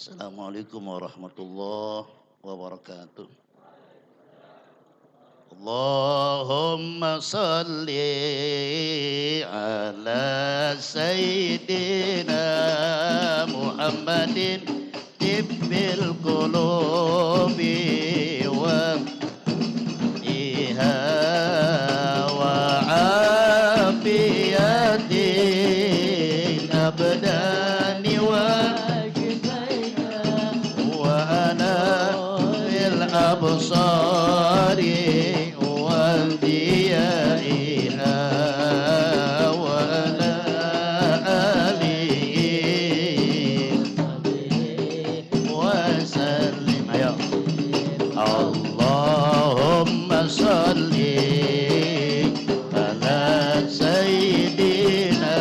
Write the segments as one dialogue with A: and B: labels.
A: Assalamualaikum warahmatullahi wabarakatuh. Allahumma salli ala Sayyidina Muhammadin tibbil qulubi wa iha wa afiyatin abdani wa الأبصار وانبيائها وعلى آله وسلم يا اللهم صل على سيدنا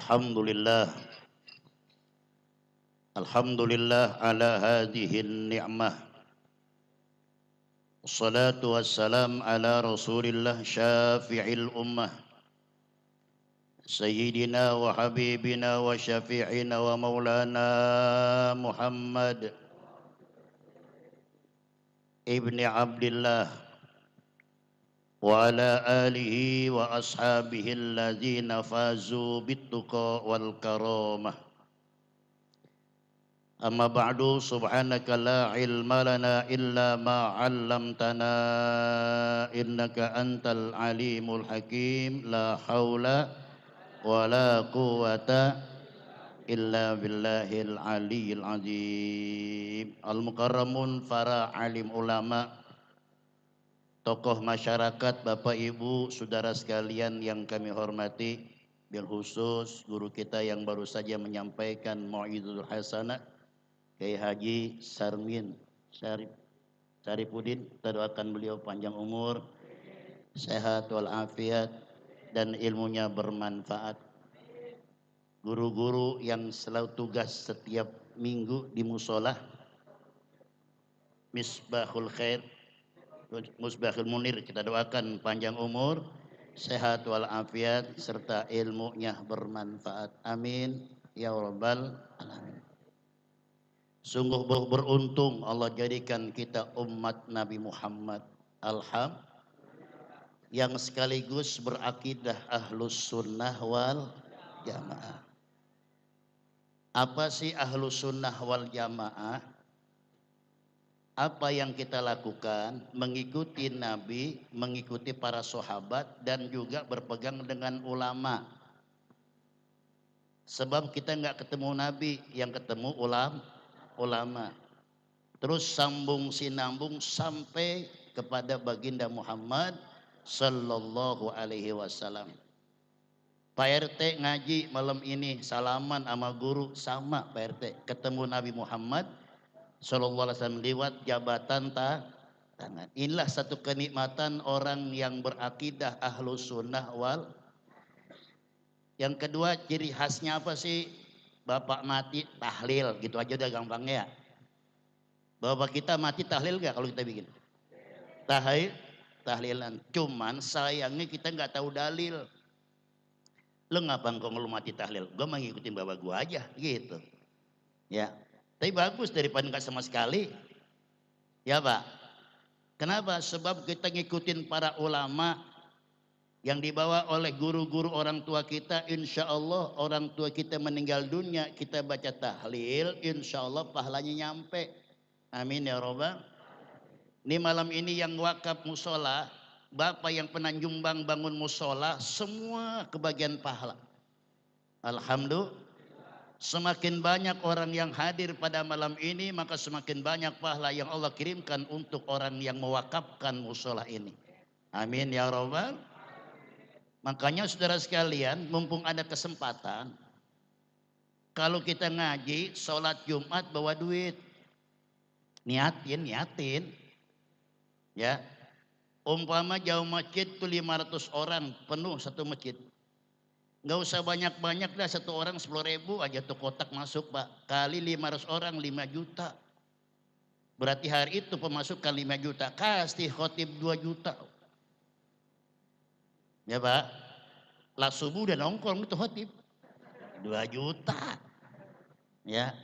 A: Alhamdulillah, Alhamdulillah ala hadhihi ni'mah. Wassalatu wassalam ala rasulillah syafi'il ummah Sayyidina wa habibina wa syafi'ina wa maulana Muhammad ibni Abdillah wa ala alihi wa ashabihi alladzina fazu bittuqa wal karamah. Amma ba'du, subhanaka la ilma lana illa ma 'allamtana innaka antal alimul hakim. La haula wa la quwata illa billahil aliyyil azim. Al mukarramun, para alim ulama, tokoh masyarakat, Bapak Ibu, saudara sekalian yang kami hormati, bil khusus guru kita yang baru saja menyampaikan mau'izul hasanah, Kiai Haji Sarmin Syarifuddin, kita doakan beliau panjang umur, sehat walafiat, dan ilmunya bermanfaat. Guru-guru yang selalu tugas setiap minggu di musola, Misbahul Khair, Musbahul Munir, kita doakan panjang umur, sehat walafiat, serta ilmunya bermanfaat. Amin ya rabbal alamin. Sungguh beruntung Allah jadikan kita umat Nabi Muhammad yang sekaligus berakidah ahlus sunnah wal jamaah. Apa sih ahlus sunnah wal jamaah? Apa yang kita lakukan? Mengikuti Nabi, mengikuti para sahabat, dan juga berpegang dengan ulama. Sebab kita nggak ketemu Nabi, yang ketemu ulama. Terus sambung sinambung sampai kepada baginda Muhammad sallallahu alaihi wasallam. Pak RT ngaji malam ini salaman sama guru, sama Pak RT ketemu Nabi Muhammad sallallahu alaihi wasallam lewat jabatan tangan. Inilah satu kenikmatan orang yang berakidah ahlus sunnah wal. Yang kedua, ciri khasnya apa sih? Bapak mati tahlil, gitu aja udah gampangnya ya. Bapak kita mati tahlil gak kalau kita bikin? Tahlilan. Cuman sayangnya kita nggak tahu dalil. Lo ngapa engkau lu mati tahlil? Gue mau ngikutin bapak gue aja gitu. Ya. Tapi bagus daripada nggak sama sekali. Ya Pak. Kenapa? Sebab kita ngikutin para ulama yang dibawa oleh guru-guru orang tua kita. Insya Allah orang tua kita meninggal dunia, kita baca tahlil, insya Allah pahalanya nyampe. Amin ya robbal. Ini malam ini yang wakaf musola, Bapak yang pernah nyumbang bangun musola, semua kebagian pahala. Alhamdulillah. Semakin banyak orang yang hadir pada malam ini, maka semakin banyak pahala yang Allah kirimkan untuk orang yang mewakafkan musola ini. Amin ya robbal. Makanya saudara sekalian, mumpung ada kesempatan, kalau kita ngaji, sholat Jumat bawa duit. Niatin. Ya, umpama jauh masjid tuh 500 orang penuh satu masjid. Nggak usah banyak-banyak dah, satu orang 10.000 aja tuh kotak masuk Pak. Kali 500 orang 5 juta. Berarti hari itu pemasukan 5 juta. Kasih khotib 2 juta. Ya Pak. Lah subuh udah nongkrong itu khotib. 2 juta. Ya.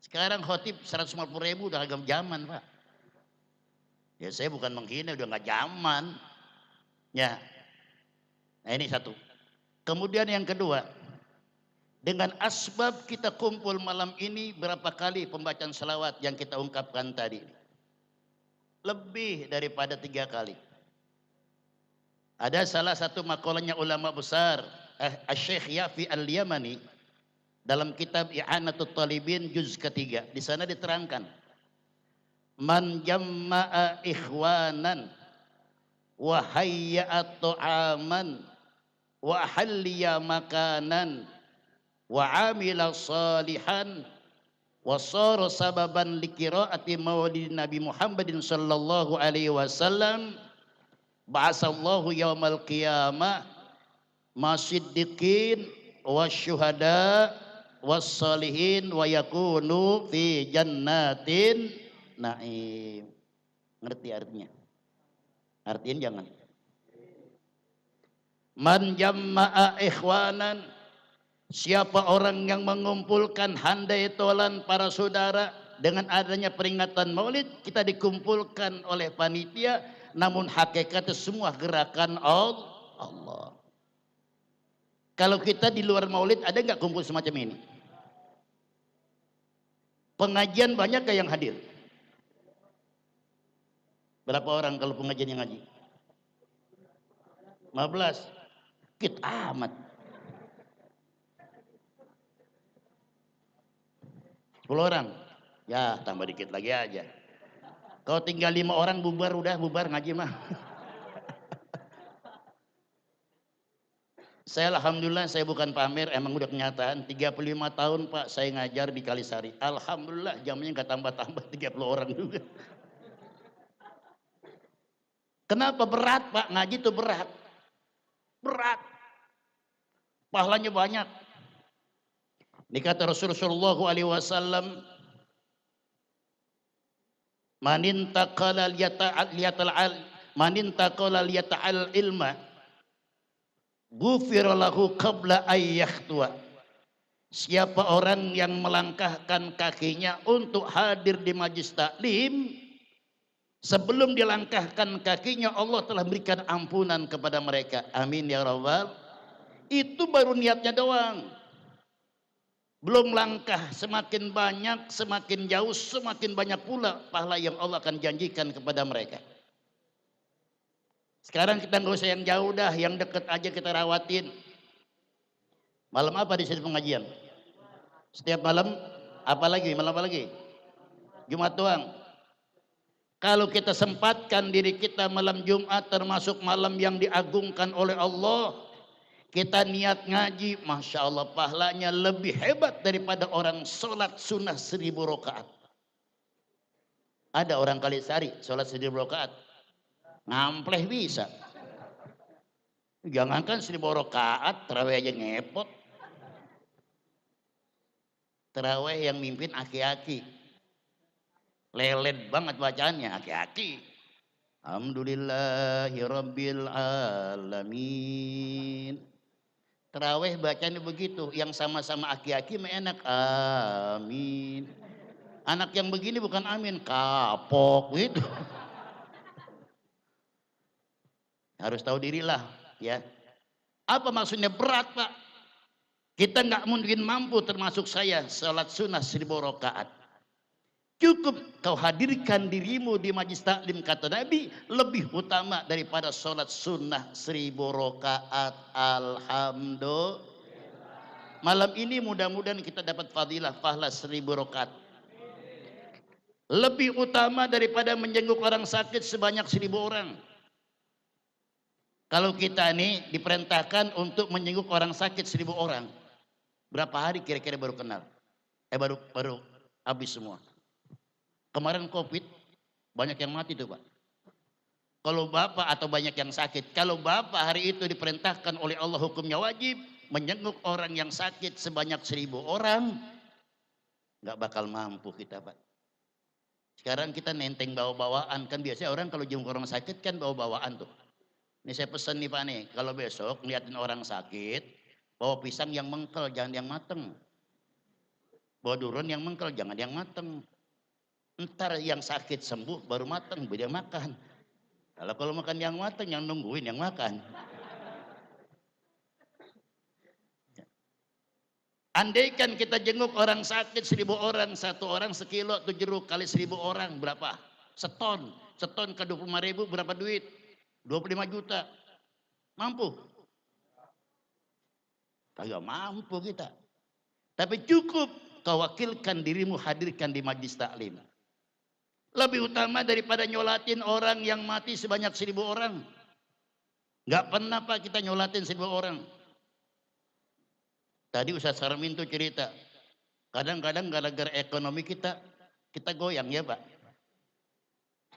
A: Sekarang khotib 150.000 udah agak zaman Pak. Ya saya bukan menghina, udah nggak zaman. Ya. Nah ini satu. Kemudian yang kedua, dengan asbab kita kumpul malam ini, berapa kali pembacaan selawat yang kita ungkapkan tadi? Lebih daripada 3 kali. Ada salah satu makalahnya ulama besar, Syekh Yafi Al-Yamani, dalam kitab I'anatul Talibin juz ketiga. Di sana diterangkan, man jamma'a ikhwanan wa hayya'a ta'aman wa halliya makanan wa amila salihan wa sara sababan liqiraati maulidin Nabi Muhammadin sallallahu alaihi wasallam ba'asallahu yaumal qiyamah masiddiqin wasyuhada wassalihin wa yakunu fi jannatin naim. Ngerti artinya? Artiin jangan. Man jamma'a ikhwanan, siapa orang yang mengumpulkan handai tolan para saudara. Dengan adanya peringatan maulid kita dikumpulkan oleh panitia, namun hakikatnya semua gerakan Allah. Kalau kita di luar maulid ada nggak kumpul semacam ini? Pengajian banyak gak yang hadir? Berapa orang kalau pengajian yang ngaji? 15. Dikit amat. 10 orang. Ya tambah dikit lagi aja. Kalau tinggal 5 orang bubar ngaji mah. Saya alhamdulillah, saya bukan pamer, emang udah kenyataan. 35 tahun Pak saya ngajar di Kalisari. Alhamdulillah jamnya nggak tambah-tambah 30 orang juga. Kenapa berat Pak? Ngaji itu berat. Berat. Pahalanya banyak. Ini kata Rasulullah SAW, manintaqala liyata'al ilma ghufira lahu qabla ayyahtua. Siapa orang yang melangkahkan kakinya untuk hadir di majlis taklim, sebelum dilangkahkan kakinya Allah telah berikan ampunan kepada mereka. Amin ya rabbal. Itu baru niatnya doang. Belum langkah, semakin banyak, semakin jauh, semakin banyak pula pahala yang Allah akan janjikan kepada mereka. Sekarang kita nggak usah yang jauh dah, yang deket aja kita rawatin. Malam apa di sini pengajian? Setiap malam, malam apa lagi? Jumat doang. Kalau kita sempatkan diri kita malam Jumat termasuk malam yang diagungkan oleh Allah, kita niat ngaji, Masya Allah pahalanya lebih hebat daripada orang sholat sunnah 1000 rakaat. Ada orang Kalisari sholat 1000 rakaat, ngampleh bisa. Jangankan 1000 rakaat, terawih aja ngepot. Terawih yang mimpin aki-aki, lelet banget bacaannya aki-aki. Alhamdulillahirabbil alamin. Terawih bacanya begitu, yang sama-sama aki-aki enak, amin. Anak yang begini bukan amin, kapok gitu. Harus tahu dirilah ya. Apa maksudnya berat Pak? Kita nggak mungkin mampu, termasuk saya, salat sunnah 1000 rakaat. Cukup kau hadirkan dirimu di majlis taklim, kata Nabi, lebih utama daripada sholat sunnah 1000 rakaat. Alhamdulillah. Malam ini mudah-mudahan kita dapat fadilah pahala 1000 rakaat. Lebih utama daripada menjenguk orang sakit sebanyak 1000 orang. Kalau kita nih diperintahkan untuk menjenguk orang sakit 1000 orang. Berapa hari kira-kira baru kenal? Baru habis semua. Kemarin COVID banyak yang mati tuh Pak. Kalau Bapak atau banyak yang sakit, kalau Bapak hari itu diperintahkan oleh Allah hukumnya wajib menjenguk orang yang sakit sebanyak 1000 orang, nggak bakal mampu kita Pak. Sekarang kita nenteng bawa-bawaan, kan biasanya orang kalau jenguk orang sakit kan bawa-bawaan tuh. Ini saya pesan nih Pak nih, kalau besok ngeliatin orang sakit, bawa pisang yang mengkel, jangan yang mateng. Bawa durian yang mengkel, jangan yang mateng. Ntar yang sakit sembuh baru mateng, beda makan. Kalau makan yang mateng, yang nungguin yang makan. Andaikan kita jenguk orang sakit 1000 orang, 1 orang sekilo tuh jeruk kali 1000 orang berapa? Seton. Seton ke 25.000 berapa duit? 25 juta. Mampu? Kagak mampu kita. Tapi cukup kau wakilkan dirimu hadirkan di majlis taklim. Lebih utama daripada nyolatin orang yang mati sebanyak 1000 orang. Gak pernah Pak kita nyolatin 1000 orang. Tadi Ustaz Sarmin tuh cerita. Kadang-kadang gara-gara ekonomi kita goyang ya Pak.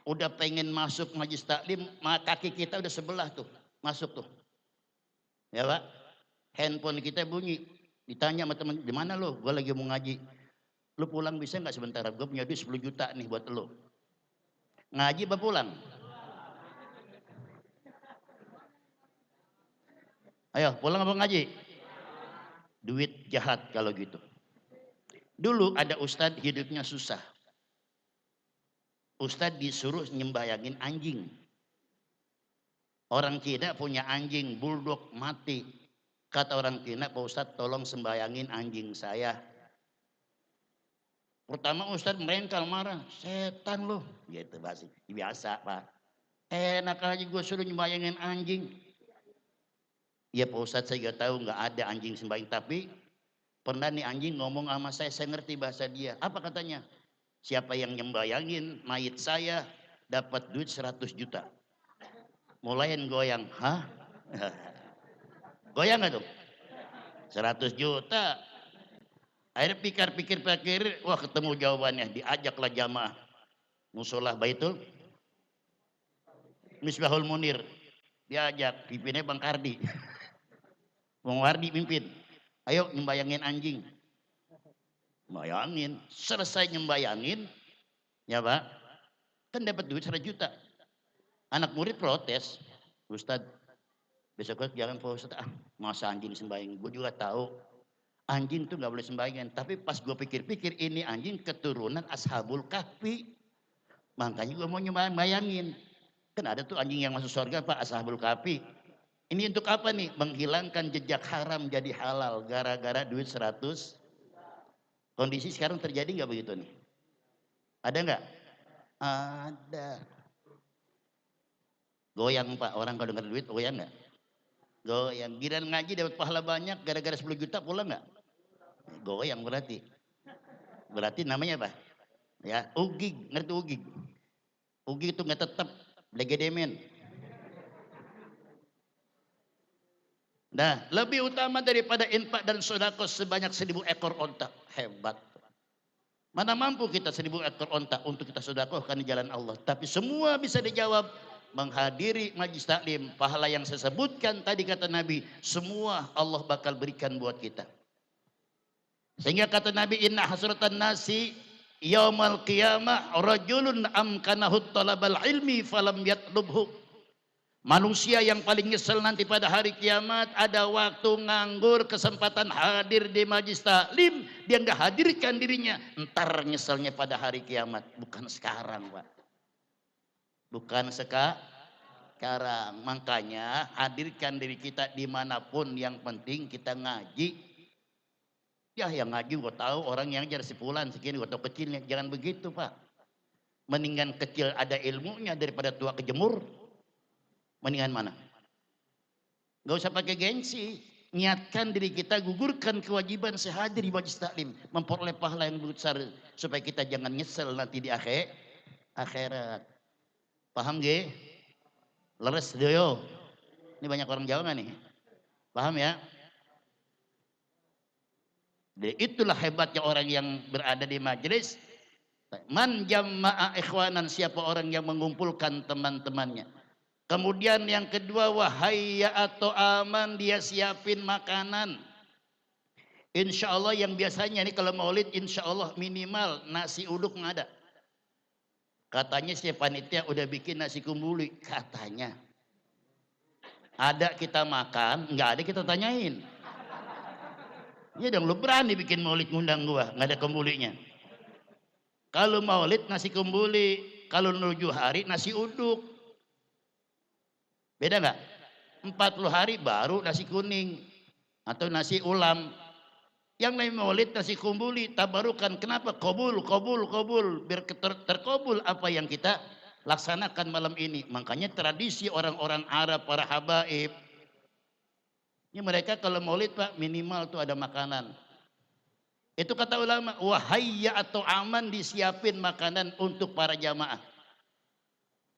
A: Udah pengen masuk majlis taklim, kaki kita udah sebelah tuh. Masuk tuh. Ya Pak. Handphone kita bunyi. Ditanya sama teman, di mana lo? Gue lagi mau ngaji. Lu pulang bisa nggak sebentar? Gue punya duit 10 juta nih buat lo. Ngaji apa pulang? Ayo pulang apa ngaji? Duit jahat kalau gitu. Dulu ada ustadz hidupnya susah. Ustadz disuruh nyembayangin anjing. Orang Cina punya anjing bulldog mati. Kata orang Cina, Pak Ustadz tolong sembayangin anjing saya. Pertama Ustadz merengkal marah, setan loh, gitu pasti. Biasa Pak. Enak aja gue suruh nyembayangin anjing. Ya Pak Ustadz saya gak tahu nggak ada anjing sembayang, tapi pernah nih anjing ngomong sama saya ngerti bahasa dia. Apa katanya? Siapa yang nyembayangin mayit saya dapat duit 100 juta. Mulain goyang, hah? Goyang gak tuh? 100 juta. Akhirnya pikir-pikir, wah ketemu jawabannya. Diajaklah jamaah musolah Baitul Misbahul Munir. Diajak, pimpinnya Bang Kardi. Bang Wardi pimpin. Ayo nyembayangin anjing. Bayangin, selesai nyembayangin, ya Pak, kan dapat duit 100 juta. Anak murid protes, Ustadz, besok jangan Pak Ustadz, masa anjing sembayang. Gue juga tahu anjing tuh nggak boleh sembahyang, tapi pas gue pikir-pikir ini anjing keturunan Ashabul Kahfi, makanya gue mau bayangin. Kan ada tuh anjing yang masuk surga Pak, Ashabul Kahfi. Ini untuk apa nih? Menghilangkan jejak haram jadi halal gara-gara duit 100. Kondisi sekarang terjadi nggak begitu nih? Ada nggak? Ada. Goyang Pak, orang kalau dengar duit goyang nggak? Goyang. Giliran ngaji dapat pahala banyak gara-gara 10 juta pulang nggak? Goyang berarti. Berarti namanya apa? Ya, ugig, ngerti ugig? Ugig itu nggak tetap, legedemen. Nah, lebih utama daripada infak dan sedekah sebanyak 1000 ekor onta. Hebat. Mana mampu kita 1000 ekor onta untuk kita sedekahkan di jalan Allah. Tapi semua bisa dijawab menghadiri majlis taklim. Pahala yang saya sebutkan tadi kata Nabi, semua Allah bakal berikan buat kita. Sehingga kata Nabi, inna hasratan nasi yaumal qiyamah rajulun amkanahu talabal ilmi falam yatlubhu. Manusia yang paling nyesel nanti pada hari kiamat ada waktu nganggur kesempatan hadir di majlis taklim, dia nggak hadirkan dirinya, entar nyeselnya pada hari kiamat. Bukan sekarang Pak, bukan sekarang. Makanya hadirkan diri kita dimanapun, yang penting kita ngaji. Ya yang ngaji gue tahu, orang yang ajar sepulan segini gue tahu kecilnya. Jangan begitu Pak. Mendingan kecil ada ilmunya daripada tua kejemur. Mendingan mana? Gak usah pakai gengsi. Niatkan diri kita, gugurkan kewajiban sehadir di majlis taklim, memperoleh pahala yang besar supaya kita jangan nyesel nanti di akhirat. Paham ge? Leres doyo. Ini banyak orang Jawa nggak nih? Paham ya? Jadi itulah hebatnya orang yang berada di majelis. Man jama'a ikhwanan, siapa orang yang mengumpulkan teman-temannya. Kemudian yang kedua, wahayya atau aman, dia siapin makanan. Insya Allah yang biasanya ini kalau maulid insya Allah minimal nasi uduk nggak ada. Katanya si panitia udah bikin nasi kumbuli, katanya. Ada kita makan, nggak ada kita tanyain. Ya dong, lu berani bikin maulid ngundang gua, nggak ada kumbulinya. Kalau maulid nasi kumbuli, kalau menuju hari nasi uduk. Beda nggak? 40 hari baru nasi kuning atau nasi ulam. Yang lain maulid nasi kumbuli, tabarukan. Kenapa? Kobul, kobul, kobul. Biar terkobul apa yang kita laksanakan malam ini. Makanya tradisi orang-orang Arab, para habaib. Ini mereka kalau maulid Pak, minimal tuh ada makanan. Itu kata ulama, wahayya atau aman, disiapin makanan untuk para jamaah.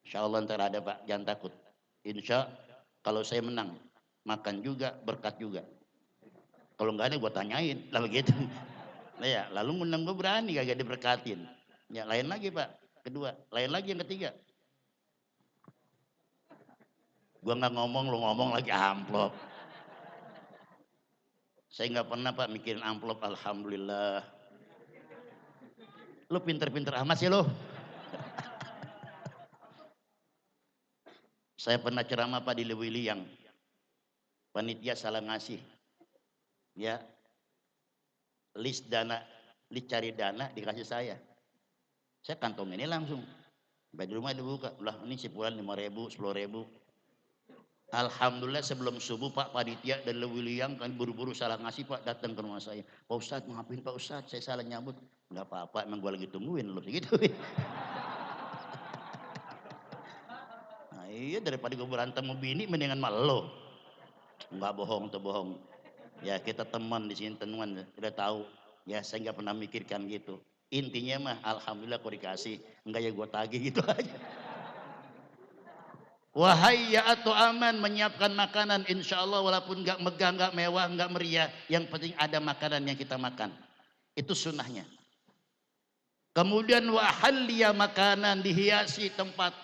A: Insya Allah ntar ada Pak, jangan takut. Insya kalau saya menang, makan juga, berkat juga. Kalau nggak ada gue tanyain, lah begitu. Nah ya, lalu menang gue berani kagak diberkatin. Ya lain lagi Pak, kedua, lain lagi yang ketiga. Gue nggak ngomong, lu ngomong lagi amplop. Saya nggak pernah Pak mikirin amplop, alhamdulillah. Lu pinter-pinter amat sih lo. Saya pernah ceramah Pak di Lewiliang. Panitia salah ngasih. Ya, list dana, list cari dana dikasih saya. Saya kantong ini langsung. Sampai di rumah dibuka. Lah ini sipulan 5.000, 10.000. Alhamdulillah sebelum subuh Pak panitia dan Lewiliang kan buru-buru salah ngasih Pak, datang ke rumah saya. Pak Ustadz, maafin Pak Ustadz, saya salah nyambut. Enggak apa-apa, emang gue lagi tungguin lo gitu. Nah, iya daripada gue berantem sama bini mendingan sama lo. Enggak bohong tuh bohong. Ya kita teman di sini teman udah tahu. Ya saya nggak pernah mikirkan gitu. Intinya mah alhamdulillah kok dikasih, enggak ya gue tagih gitu aja. Wahayya atau aman, menyiapkan makanan insya Allah walaupun nggak megah, nggak mewah, nggak meriah, yang penting ada makanan yang kita makan. Itu sunnahnya. Kemudian wahalliya, makanan dihiasi tempat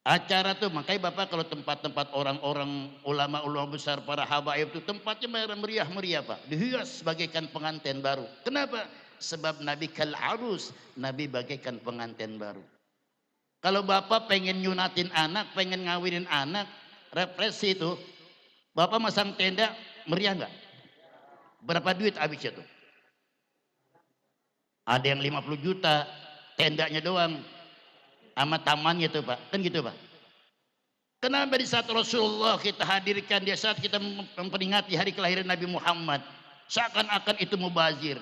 A: acara tuh. Makanya Bapak kalau tempat-tempat orang-orang ulama-ulama besar, para habaib itu tempatnya meriah-meriah Pak, dihias bagaikan pengantin baru. Kenapa? Sebab Nabi kal arus, Nabi bagaikan pengantin baru. Kalau Bapak pengen nyunatin anak, pengen ngawinin anak, represi itu, Bapak masang tenda, meriah nggak? Berapa duit habisnya tuh? Ada yang 50 juta, tendanya doang, sama tamannya tuh Pak, kan gitu Pak. Kenapa di saat Rasulullah kita hadirkan, di saat kita memperingati hari kelahiran Nabi Muhammad, seakan-akan itu mubazir.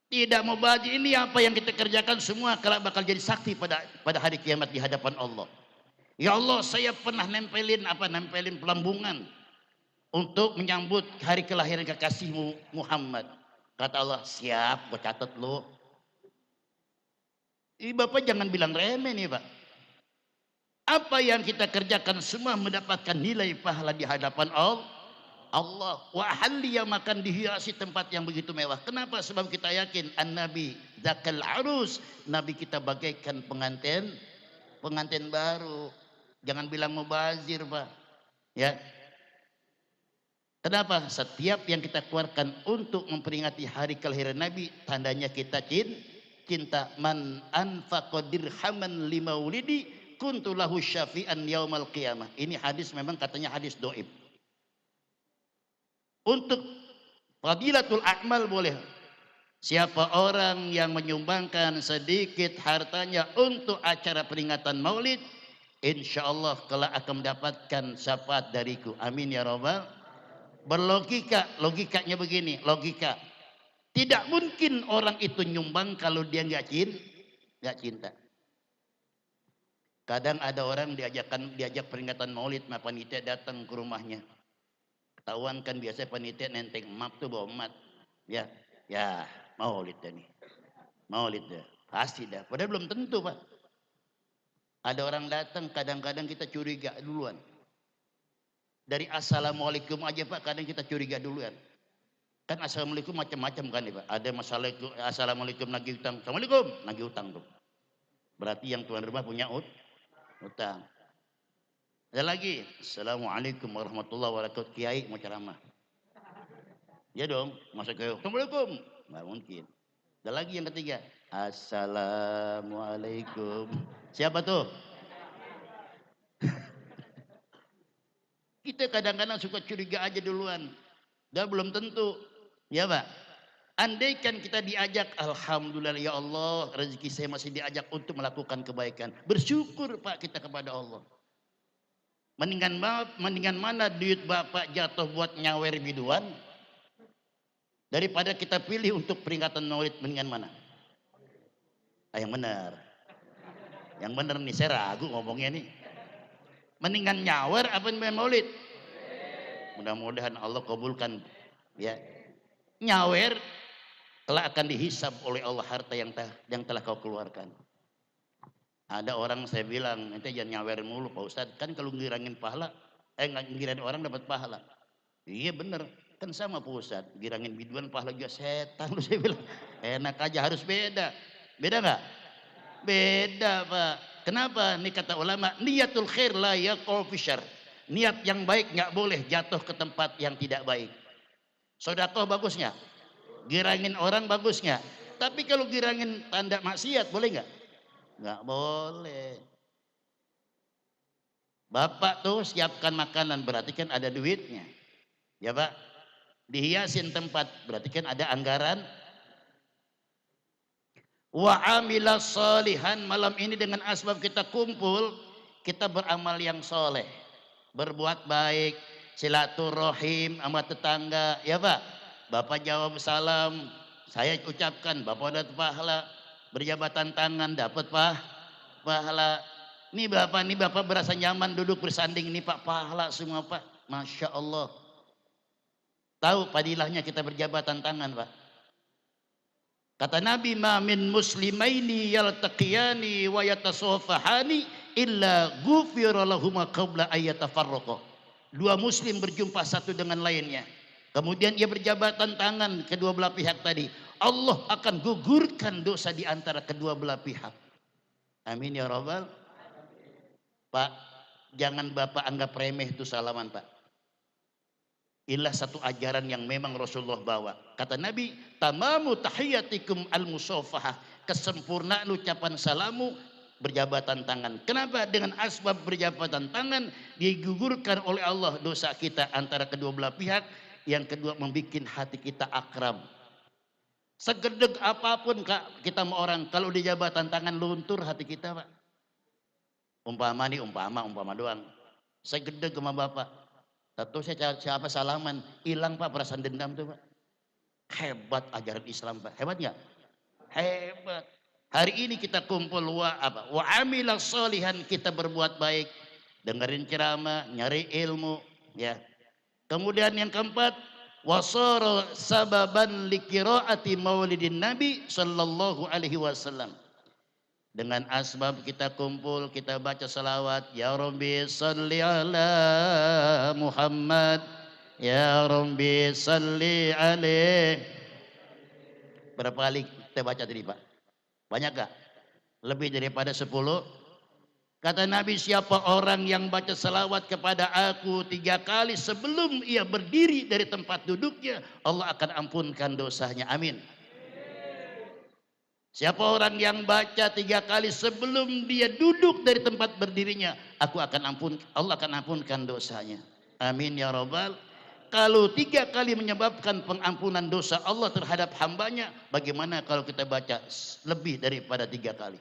A: Tidak mubazir, ini apa yang kita kerjakan semua kalau bakal jadi sakti pada hari kiamat di hadapan Allah. Ya Allah, saya pernah nempelin pelambungan untuk menyambut hari kelahiran kekasihmu Muhammad. Kata Allah, siap, gue catat lo. Ini Bapak jangan bilang remeh nih Pak. Apa yang kita kerjakan semua mendapatkan nilai pahala di hadapan Allah. Wa ahliya, makan dihiasi tempat yang begitu mewah. Kenapa? Sebab kita yakin an-nabi zakal arus, nabi kita bagaikan pengantin baru. Jangan bilang mubazir Pak. Ya. Kenapa? Setiap yang kita keluarkan untuk memperingati hari kelahiran Nabi, tandanya kita cinta. Man anfaqa dirhaman limaulidi kuntu lahu syafi'an yaumal qiyamah. Ini hadis memang katanya hadis doib. Untuk fadilatul a'mal boleh. Siapa orang yang menyumbangkan sedikit hartanya untuk acara peringatan maulid, insya Allah kelak akan mendapatkan syafaat dariku. Amin ya rabbal. Berlogika, logikanya begini, logika. Tidak mungkin orang itu nyumbang kalau dia nggak cinta. Kadang ada orang diajak peringatan maulid, sama panitia datang ke rumahnya. Ketahuan kan biasa panitia nenteng map tuh bawa mat. Ya maulid dah nih. Maulid dah. Pasti dah. Padahal belum tentu Pak. Ada orang datang, kadang-kadang kita curiga duluan. Dari assalamualaikum aja Pak, kadang kita curiga duluan. Kan assalamualaikum macam-macam kan ya Pak. Ada masalah assalamualaikum nagih utang. Assalamualaikum nagih utang tuh. Berarti yang tuan rumah punya utang. Ada lagi, assalamualaikum warahmatullahi wabarakatuh. Kiai mau ceramah. Ya dong, masuk ke assalamualaikum. Nggak mungkin. Ada lagi yang ketiga, assalamualaikum. Siapa tuh? Kita kadang-kadang suka curiga aja duluan. Dan belum tentu. Ya Pak. Andaikan kita diajak, alhamdulillah ya Allah, rezeki saya masih diajak untuk melakukan kebaikan. Bersyukur Pak kita kepada Allah. Mendingan mana duit Bapak jatuh buat nyawer biduan daripada kita pilih untuk peringatan maulid, mendingan mana? Yang benar. Yang benar nih, saya ragu ngomongnya nih. Mendingan nyawer apa maulid? Mudah-mudahan Allah kabulkan ya. Nyawer kelak akan dihisab oleh Allah harta yang telah kau keluarkan. Ada orang saya bilang, nanti jangan nyawer mulu Pak Ustadz, kan kalau ngirangin pahala, ngirangin orang dapat pahala. Iya bener, kan sama Pak Ustadz, ngirangin biduan pahala juga setan. Saya bilang, enak aja, harus beda. Beda nggak? Beda Pak. Kenapa? Ini kata ulama, niatul khair la yaqau fi syarr. Niat yang baik nggak boleh jatuh ke tempat yang tidak baik. Sedekah bagusnya, girangin orang bagusnya. Tapi kalau girangin tanda maksiat boleh nggak? Nggak boleh. Bapak tuh siapkan makanan, berarti kan ada duitnya. Ya Pak, dihiasin tempat, berarti kan ada anggaran. Wa amila salihan, malam ini dengan asbab kita kumpul, kita beramal yang soleh, berbuat baik, silaturahim sama tetangga. Ya Pak, Bapak jawab salam, saya ucapkan, Bapak dapat pahala. Berjabatan tangan dapat pahala. Nih Bapak berasa nyaman duduk bersanding ini Pak, pahala semua Pak. Masya Allah. Tahu padilahnya kita berjabatan tangan Pak. Kata Nabi, ma min muslimaini yaltaqiyani wa yatasofahani illa ghufira lahuma qabla ayyatafarraqa. Dua muslim berjumpa satu dengan lainnya, kemudian ia berjabatan tangan kedua belah pihak tadi, Allah akan gugurkan dosa di antara kedua belah pihak. Amin ya Rabbal. Pak, jangan Bapak anggap remeh itu salaman Pak. Inilah satu ajaran yang memang Rasulullah bawa. Kata Nabi, tamamu tahiyatikum al-musafahah. Kesempurnaan ucapan salamu berjabatan tangan. Kenapa? Dengan asbab berjabatan tangan digugurkan oleh Allah dosa kita antara kedua belah pihak. Yang kedua, membuat hati kita akrab. Segedeg apapun Kak, kita mau orang, kalau di jabatan tangan luntur hati kita Pak. Umpama doang. Segedeg sama Bapak. Tahu saya siapa salaman, hilang Pak perasaan dendam tuh Pak. Hebat ajaran Islam Pak. Hebat nggak? Hebat. Hari ini kita kumpul wa amila sholihan, kita berbuat baik, dengerin ceramah, nyari ilmu, ya. Kemudian yang keempat, wasara sababan liqiraati maulidin Nabi sallallahu alaihi wasallam. Dengan asbab kita kumpul, kita baca salawat, ya Rabbi salli ala Muhammad, ya Rabbi salli alaih. Berapa kali kita baca tadi Pak? Banyak gak? Lebih daripada 10. Kata Nabi, siapa orang yang baca salawat kepada aku 3 kali sebelum ia berdiri dari tempat duduknya, Allah akan ampunkan dosanya. Amin. Siapa orang yang baca 3 kali sebelum dia duduk dari tempat berdirinya, Allah akan ampunkan dosanya. Amin ya Rabbal. Kalau 3 kali menyebabkan pengampunan dosa Allah terhadap hambanya, bagaimana kalau kita baca lebih daripada 3 kali?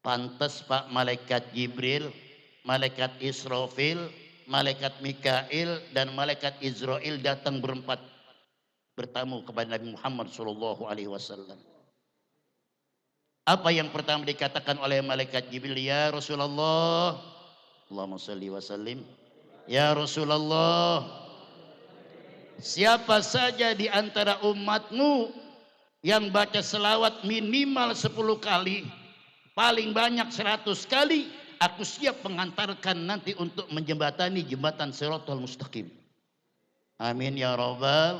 A: Pantas Pak, malaikat Jibril, malaikat Israfil, malaikat Mikail, dan malaikat Israel datang berempat bertamu kepada Nabi Muhammad SAW. Apa yang pertama dikatakan oleh malaikat Jibril? Ya Rasulullah, Allahumma salli wa sallim. Ya Rasulullah, siapa saja di antara umatmu yang baca selawat minimal 10 kali, paling banyak 100 kali, aku siap mengantarkan nanti untuk menjembatani jembatan Shiratal Mustaqim. Amin ya Rabbal.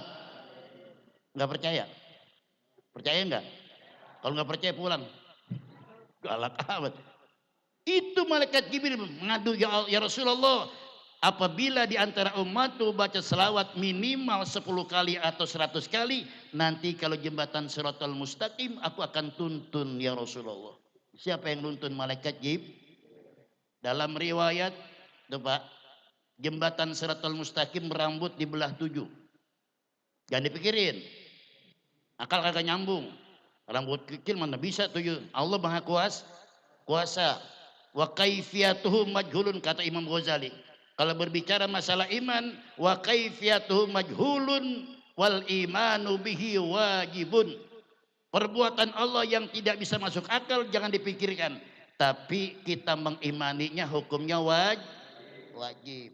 A: Nggak percaya? Percaya nggak? Kalau nggak percaya pulang. Galak amat. Itu malaikat Jibril mengadu, ya Rasulullah, apabila di antara umatmu baca selawat minimal 10 kali atau 100 kali, nanti kalau jembatan Shiratal Mustaqim aku akan tuntun ya Rasulullah. Siapa yang nuntun? Malaikat Jibril. Dalam riwayat, tuh Pak, jembatan Shiratal Mustaqim rambut dibelah 7. Jangan dipikirin. Akal kagak nyambung. Rambut kecil mana bisa 7. Allah Maha kuasa. Wa kaifiyatuhu majhulun, kata Imam Ghazali. Kalau berbicara masalah iman, wa kaifiyatuhu majhulun wal imanu bihi wajibun. Perbuatan Allah yang tidak bisa masuk akal jangan dipikirkan, tapi kita mengimaninya hukumnya wajib.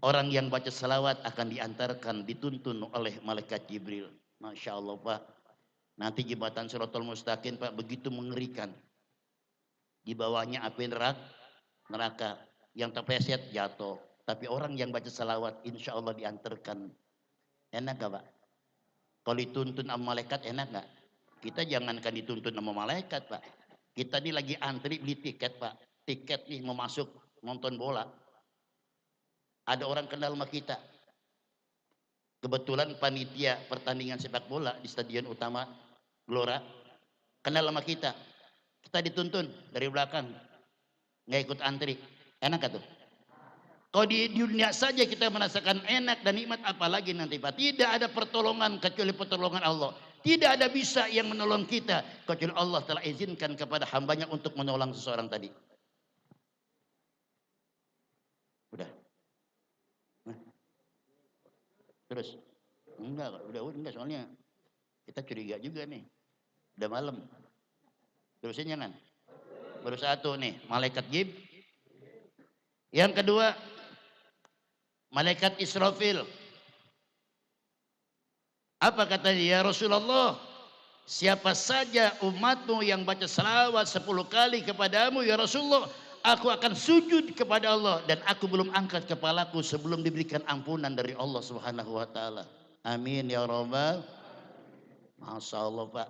A: Orang yang baca selawat akan diantarkan, dituntun oleh malaikat Jibril. Masya Allah Pak. Nanti jembatan Shiratal Mustaqim Pak begitu mengerikan. Di bawahnya api neraka. Yang terpleset jatuh. Tapi orang yang baca selawat insya Allah diantarkan. Enak gak Pak? Kalau dituntun sama malaikat enak gak? Kita jangankan dituntun sama malaikat Pak. Kita ini lagi antri beli tiket Pak. Tiket nih mau masuk nonton bola. Ada orang kenal sama kita. Kebetulan panitia pertandingan sepak bola di stadion utama Gelora kenal sama kita. Kita dituntun dari belakang, nggak ikut antri. Enak gak tuh? Kalau di dunia saja kita merasakan enak dan nikmat, apalagi nanti Pak. Tidak ada pertolongan kecuali pertolongan Allah. Tidak ada bisa yang menolong kita kecuali Allah telah izinkan kepada hambanya untuk menolong seseorang tadi. Udah. Terus enggak soalnya kita curiga juga nih. Udah malam. Terusin jangan. Baru satu nih, malaikat Jibril. Yang kedua, malaikat Israfil. Apa kata dia? Ya Rasulullah, siapa saja umatmu yang baca salawat 10 kali kepadamu ya Rasulullah, aku akan sujud kepada Allah dan aku belum angkat kepalaku sebelum diberikan ampunan dari Allah Subhanahu wa taala. Amin ya Rabbal. Masya Allah Pak.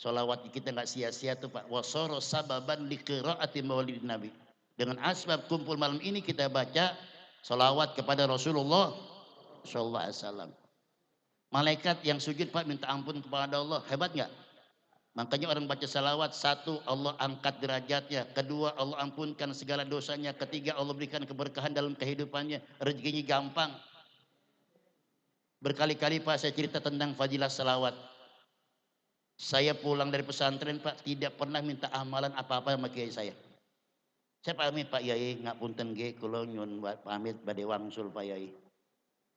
A: Salawat kita nggak sia-sia tuh Pak. Wasoro sababan li qiraati maulidin Nabi. Dengan asbab kumpul malam ini kita baca salawat kepada Rasulullah sallallahu alaihi wasallam. Malaikat yang sujud Pak minta ampun kepada Allah, hebat nggak? Makanya orang baca salawat, 1 Allah angkat derajatnya, 2 Allah ampunkan segala dosanya, 3 Allah berikan keberkahan dalam kehidupannya, rezekinya gampang. Berkali-kali Pak saya cerita tentang fadilah salawat. Saya pulang dari pesantren Pak tidak pernah minta amalan apa-apa sama kiai saya. Saya pamit Pak Yai, ngapunten nggih kula nyuwun pamit badhe wangsul Pak Yai.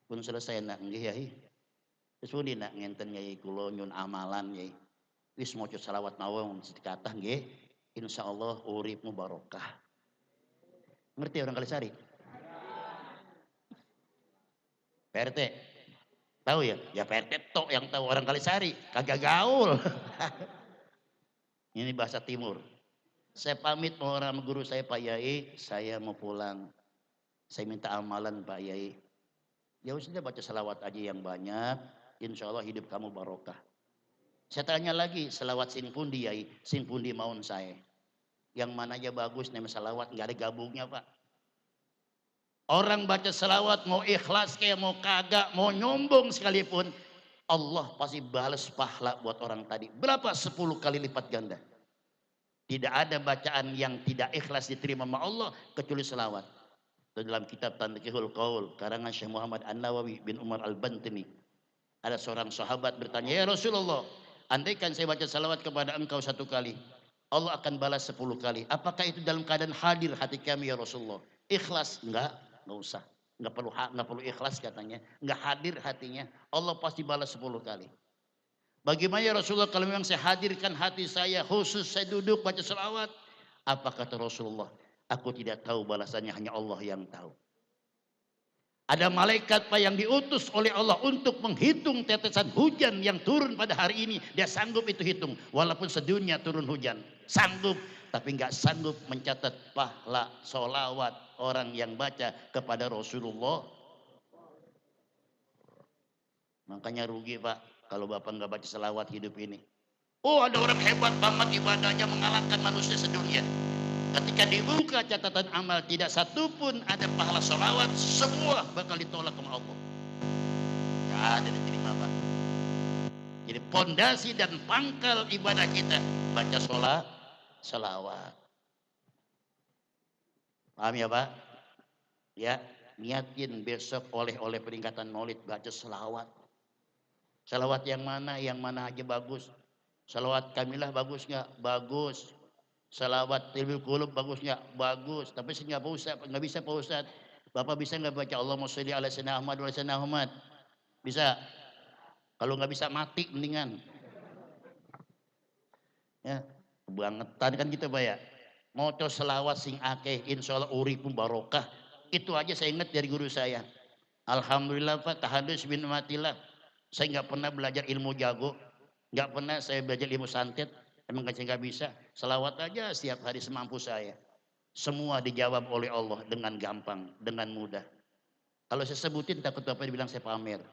A: Pun selesai nak nggih Yai. Wis pundi nak ngenten Yai kula nyuwun amalan Yai. Wis maca selawat mawon sedekatah nggih. Insyaallah uripmu barokah. Ngerti orang Kalisari? PRT. Tahu ya? Ya PRT tok yang tahu, orang Kalisari kagak gaul. Ini bahasa timur. Saya pamit mau sama guru saya Pak Yai, saya mau pulang. Saya minta amalan Pak Yai. Ya sudah baca selawat aja yang banyak, insya Allah hidup kamu barokah. Saya tanya lagi, selawat sing pundi Yai? Sing pundi maun saya. Yang mana aja bagus nama selawat, nggak ada gabungnya Pak. Orang baca selawat mau ikhlas kayak mau kagak, mau nyombong sekalipun, Allah pasti balas pahala buat orang tadi. Berapa? 10 kali lipat ganda. Tidak ada bacaan yang tidak ikhlas diterima sama Allah kecuali selawat. Dalam kitab Tanqihul Qaul karangan Syekh Muhammad An-Nawawi bin Umar Al-Bantini, ada seorang sahabat bertanya, ya Rasulullah, andaikan saya baca salawat kepada engkau 1 kali, Allah akan balas 10 kali. Apakah itu dalam keadaan hadir hati kami ya Rasulullah? Ikhlas? Enggak usah. Enggak perlu ikhlas katanya. Enggak hadir hatinya, Allah pasti balas 10 kali. Bagaimana ya Rasulullah kalau memang saya hadirkan hati saya, khusus saya duduk baca salawat? Apa kata Rasulullah? Aku tidak tahu, balasannya hanya Allah yang tahu. Ada malaikat Pak yang diutus oleh Allah untuk menghitung tetesan hujan yang turun pada hari ini. Dia sanggup itu hitung. Walaupun sedunia turun hujan. Sanggup. tapi nggak sanggup mencatat pahala solawat orang yang baca kepada Rasulullah. Makanya rugi Pak kalau Bapak nggak baca selawat hidup ini. Oh, ada orang hebat banget ibadahnya mengalahkan manusia sedunia. Ketika dibuka catatan amal tidak satupun ada pahala solawat, semua bakal ditolak sama Allah. Gak ada diterima Pak. Jadi pondasi dan pangkal ibadah kita baca selawat. Paham ya Pak? Ya, niatin besok oleh peningkatan maulid baca selawat. Selawat yang mana aja bagus. Selawat Kamilah bagus nggak? Bagus. Selawat Tilbil Qulub bagus nggak? Bagus. Tapi saya nggak bisa Pak Ustaz. Bapak bisa nggak baca Allahumma sholli ala sayyidina Ahmad wa ala sayyidina Ahmad? Bisa. Kalau nggak bisa mati mendingan. Ya, kebangetan kan gitu Pak ya. Mau selawat sing akeh insyaallah uripum barokah. Itu aja saya ingat dari guru saya. Alhamdulillah Pak, tahadus bin matillah. Saya nggak pernah belajar ilmu jago, nggak pernah saya belajar ilmu santet, emang saya nggak bisa. Selawat aja setiap hari semampu saya. Semua dijawab oleh Allah dengan gampang, dengan mudah. Kalau saya sebutin takut Bapak dibilang saya pamer.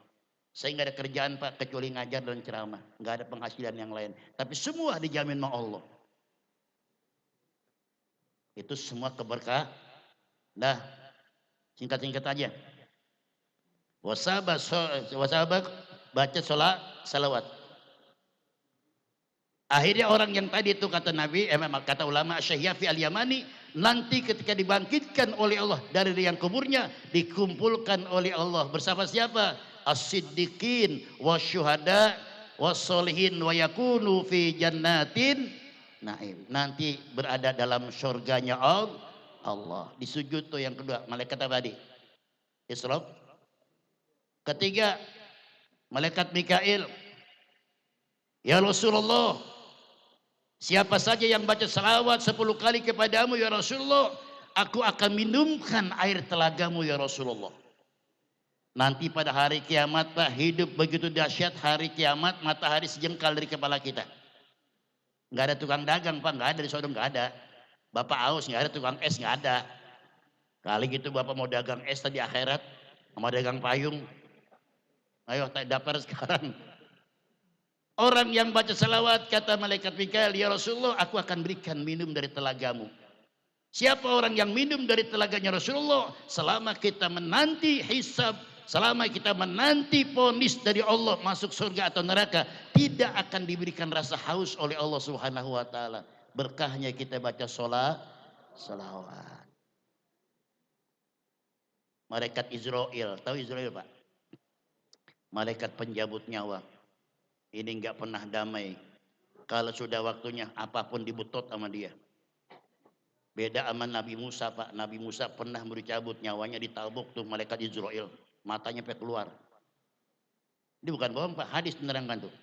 A: Saya nggak ada kerjaan Pak kecuali ngajar dan ceramah, nggak ada penghasilan yang lain. Tapi semua dijamin sama Allah. Itu semua keberkah. Nah, singkat-singkat aja. Wasabak baca salawat. Akhirnya orang yang tadi itu kata Nabi, kata ulama Syahyafi al-Yamani, nanti ketika dibangkitkan oleh Allah dari liang kuburnya, dikumpulkan oleh Allah bersama siapa? As-siddiqin wasyuhada wassolihin wa yakunu fi jannatin naim. Nanti berada dalam surganya Allah. Di sujud tuh yang kedua, malaikat apa tadi? Isra. Ketiga, malaikat Mikail. Ya Rasulullah, siapa saja yang baca salawat 10 kali kepadamu ya Rasulullah, aku akan minumkan air telagamu ya Rasulullah. Nanti pada hari kiamat Pak, hidup begitu dahsyat, hari kiamat matahari sejengkal dari kepala kita. Nggak ada tukang dagang Pak, nggak ada di Sodom, nggak ada. Bapak aus, nggak ada tukang es, nggak ada. Kali gitu Bapak mau dagang es tadi akhirat, sama dagang payung. Ayo tak dapar sekarang. Orang yang baca salawat kata malaikat Mikail, ya Rasulullah, aku akan berikan minum dari telagamu. Siapa orang yang minum dari telaganya Rasulullah, selama kita menanti hisab, selama kita menanti vonis dari Allah masuk surga atau neraka, tidak akan diberikan rasa haus oleh Allah Subhanahu wa taala. Berkahnya kita baca salawat. Malaikat Israel, tahu Israel Pak? Malaikat penjabut nyawa. Ini nggak pernah damai. Kalau sudah waktunya apapun dibutot sama dia. Beda sama Nabi Musa Pak. Nabi Musa pernah dicabut nyawanya, ditabuk tuh malaikat Israel. Matanya sampai keluar. Ini bukan bohong Pak, hadis menerangkan tuh.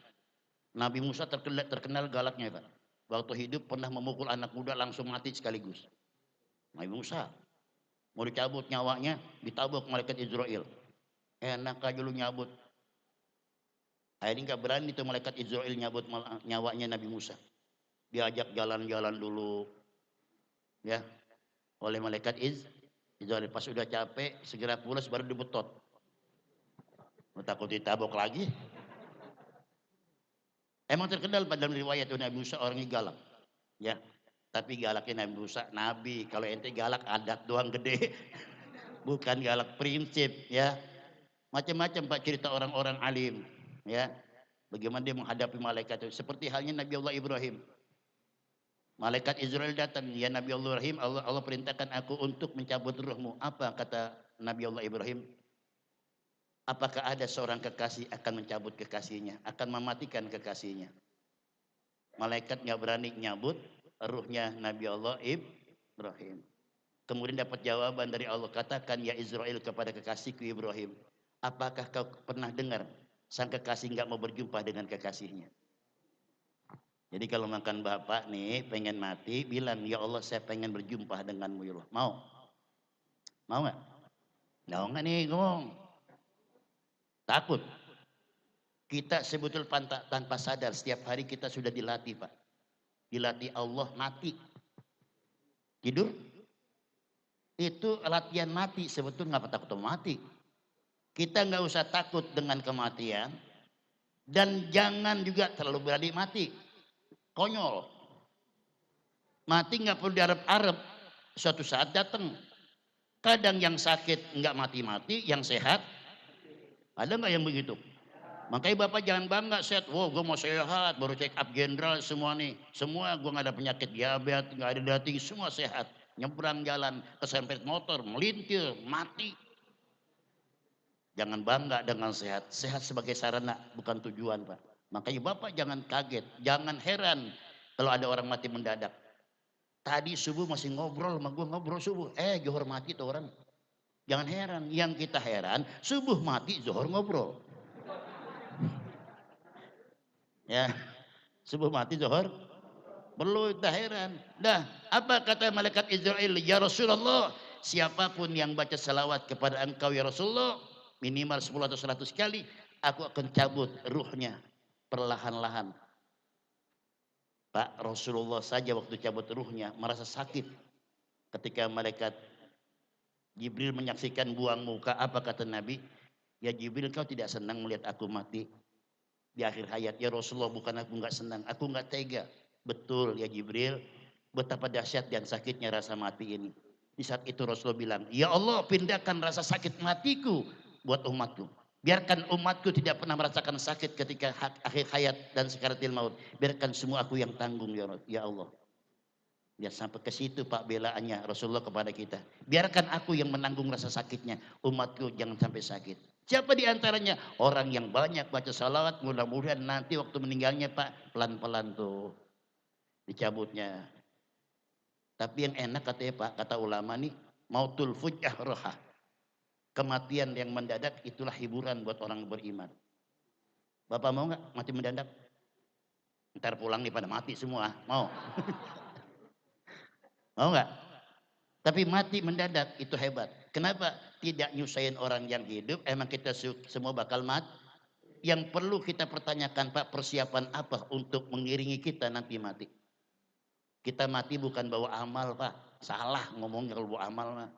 A: Nabi Musa terkenal galaknya Pak. Waktu hidup pernah memukul anak muda langsung mati sekaligus. Nabi Musa mau dicabut nyawanya, ditabuk malaikat Israel. Enak aja lu nyabut. Akhirnya nggak berani tuh malaikat Israel nyabut nyawanya Nabi Musa. Diajak jalan-jalan dulu, ya, oleh malaikat Israel. Pas udah capek, segera pulas baru dibetot. Takut ditabok lagi. Emang terkenal pada dalam riwayat Nabi Musa orangnya galak, ya. Tapi galaknya Nabi Musa, Nabi. Kalau ente galak adat doang gede, bukan galak prinsip, ya. Macam-macam Pak cerita orang-orang alim, ya. Bagaimana dia menghadapi malaikat itu. Seperti halnya Nabi Allah Ibrahim. Malaikat Israel datang, ya Nabi Allah Ibrahim, Allah perintahkan aku untuk mencabut ruhmu. Apa kata Nabi Allah Ibrahim? Apakah ada seorang kekasih akan mencabut kekasihnya, akan mematikan kekasihnya? Malaikat nggak berani nyabut ruhnya Nabi Allah Ibrahim. Kemudian dapat jawaban dari Allah, katakan ya Israel kepada kekasihku Ibrahim, apakah kau pernah dengar sang kekasih nggak mau berjumpa dengan kekasihnya? Jadi kalau makan bapak nih pengen mati, bilang ya Allah saya pengen berjumpa denganmu ya Allah. Mau? Mau nggak? Mau nggak nih ngomong? Takut. Kita sebetulnya tanpa sadar setiap hari kita sudah dilatih Pak. Dilatih Allah mati. Tidur itu latihan mati, sebetulnya nggak takut mati. Kita nggak usah takut dengan kematian dan jangan juga terlalu berani mati. Konyol. Mati nggak perlu diarep-arep, suatu saat datang. Kadang yang sakit nggak mati-mati, yang sehat ada nggak yang begitu? Makanya Bapak jangan bangga sehat. Wow, gue mau sehat, baru check up general semua nih. Semua gue nggak ada penyakit diabetes, nggak ada darah tinggi, semua sehat. Nyebrang jalan, kesempet motor, melintir, mati. Jangan bangga dengan sehat. Sehat sebagai sarana, bukan tujuan, Pak. Makanya Bapak jangan kaget, jangan heran kalau ada orang mati mendadak. Tadi subuh masih ngobrol sama gue, ngobrol subuh. Johor mati tuh orang. Jangan heran, yang kita heran subuh mati, zuhur ngobrol. Ya, subuh mati, zuhur perlu kita heran. Dah, apa kata malaikat Israel? Ya Rasulullah, siapapun yang baca salawat kepada engkau ya Rasulullah, minimal 10 atau 100 kali, aku akan cabut ruhnya perlahan-lahan. Pak, Rasulullah saja waktu cabut ruhnya merasa sakit. Ketika malaikat Jibril menyaksikan buang muka, apa kata Nabi? Ya Jibril, kau tidak senang melihat aku mati di akhir hayat? Ya Rasulullah, bukan aku nggak senang, aku nggak tega. Betul ya Jibril, betapa dahsyat dan sakitnya rasa mati ini. Di saat itu Rasulullah bilang, ya Allah, pindahkan rasa sakit matiku buat umatku. Biarkan umatku tidak pernah merasakan sakit ketika akhir hayat dan sekaratil maut. Biarkan semua aku yang tanggung ya Allah. Ya sampai ke situ Pak belaannya Rasulullah kepada kita. Biarkan aku yang menanggung rasa sakitnya. Umatku jangan sampai sakit. Siapa di antaranya? Orang yang banyak baca salawat. Mudah-mudahan nanti waktu meninggalnya Pak pelan-pelan tuh dicabutnya. Tapi yang enak katanya Pak, kata ulama nih, mautul fujah roha. Kematian yang mendadak itulah hiburan buat orang beriman. Bapak mau nggak mati mendadak? Ntar pulang nih pada mati semua. Mau? Mau nggak? Tapi mati mendadak itu hebat. Kenapa? Tidak nyusahin orang yang hidup. Emang kita semua bakal mati. Yang perlu kita pertanyakan Pak, persiapan apa untuk mengiringi kita nanti mati? Kita mati bukan bawa amal Pak. Salah ngomongnya kalau bawa amal mah.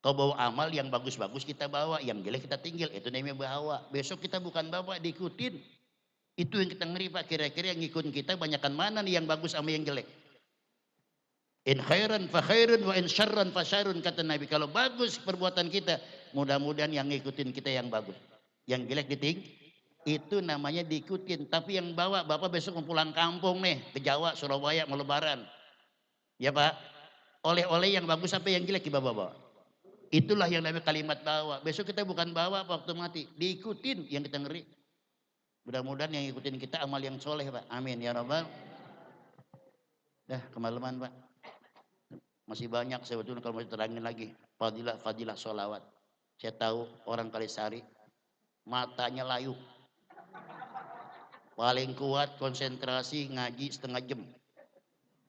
A: Kalau bawa amal yang bagus-bagus kita bawa, yang jelek kita tinggal, itu namanya bawa. Besok kita bukan bawa, diikutin. Itu yang kita ngeri Pak, kira-kira yang ngikutin kita banyakkan mana nih yang bagus sama yang jelek. In khairan fa khairun wa in syarran fa syarrun, kata Nabi. Kalau bagus perbuatan kita, mudah-mudahan yang ngikutin kita yang bagus. Yang jelek diting, itu namanya diikutin. Tapi yang bawa, Bapak besok mau pulang kampung nih, ke Jawa, Surabaya, mau lebaran. Ya Pak, oleh-oleh yang bagus apa yang jelek kita bawa. Itulah yang namanya kalimat bawa. Besok kita bukan bawa waktu mati, diikutin yang kita ngeri. Mudah-mudahan yang ngikutin kita amal yang soleh Pak. Amin ya Rabbal. Dah kemalaman Pak. Masih banyak sebetulnya kalau mau terangin lagi. Fadilah sholawat. Saya tahu orang Kalisari matanya layu. Paling kuat konsentrasi ngaji setengah jam.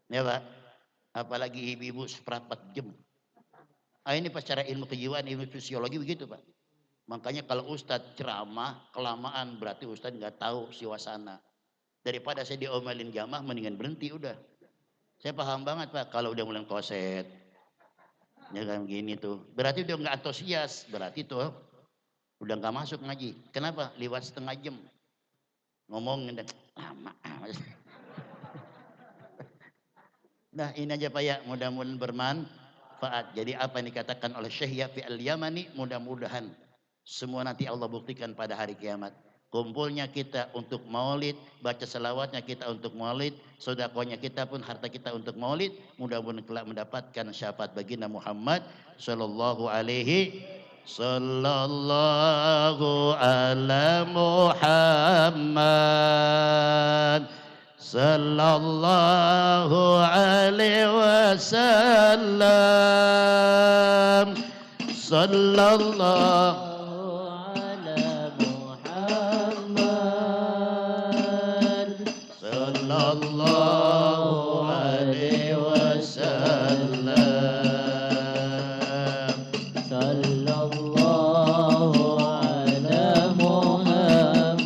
A: Ya Pak. Apalagi ibu-ibu seperempat jam. Ini secara ilmu kejiwaan, ilmu fisiologi begitu Pak. Makanya kalau Ustadz ceramah kelamaan berarti Ustadz nggak tahu suasana. Daripada saya diomelin jamaah mendingan berhenti udah. Saya paham banget Pak kalau udah mulai koset. Ya kan gini tuh. Berarti udah nggak antusias. Berarti tuh udah nggak masuk ngaji. Kenapa? Lewat setengah jam. Ngomong lama. Nah ini aja Pak ya. Mudah-mudahan bermanfaat. Jadi apa yang dikatakan oleh Syekh Yafi Al-Yamani, mudah-mudahan semua nanti Allah buktikan pada hari kiamat. Kumpulnya kita untuk maulid, baca selawatnya kita untuk maulid, sedekahnya kita pun harta kita untuk maulid, mudah-mudahan kelak mendapatkan syafaat baginda Muhammad sallallahu alaihi sallallahu ala Muhammad sallallahu alaihi wasallam sallallahu sallallahu alaihi wasallam
B: sallallahu ala Muhammad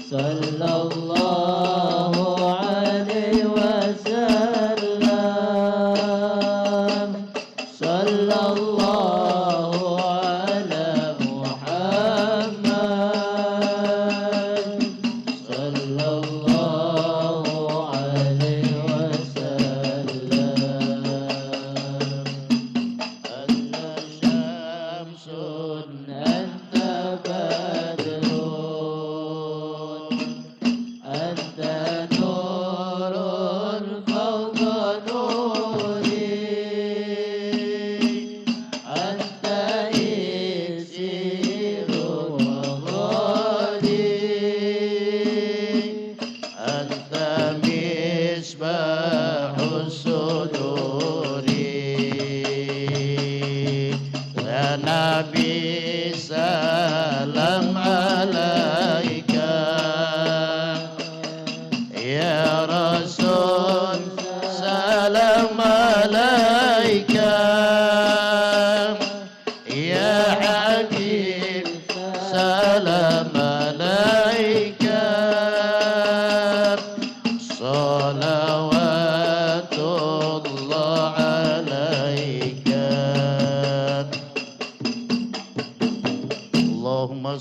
B: sallallahu alaihi wasallam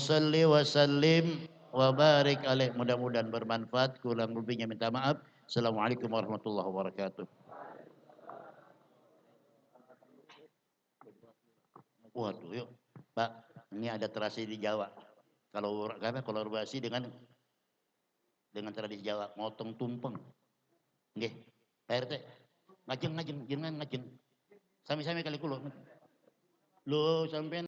A: salli wa sallim wa barik alaih. Mudah-mudahan bermanfaat. Kurang lebihnya minta maaf. Assalamualaikum warahmatullahi wabarakatuh. Waduh, yuk Pak, ini ada tradisi di Jawa. Karena kolaborasi dengan tradisi Jawa, motong tumpeng. Nggih, Pak RT, ngajeng, jangan ngajeng. Sami-sami kali kulo. Lo sampean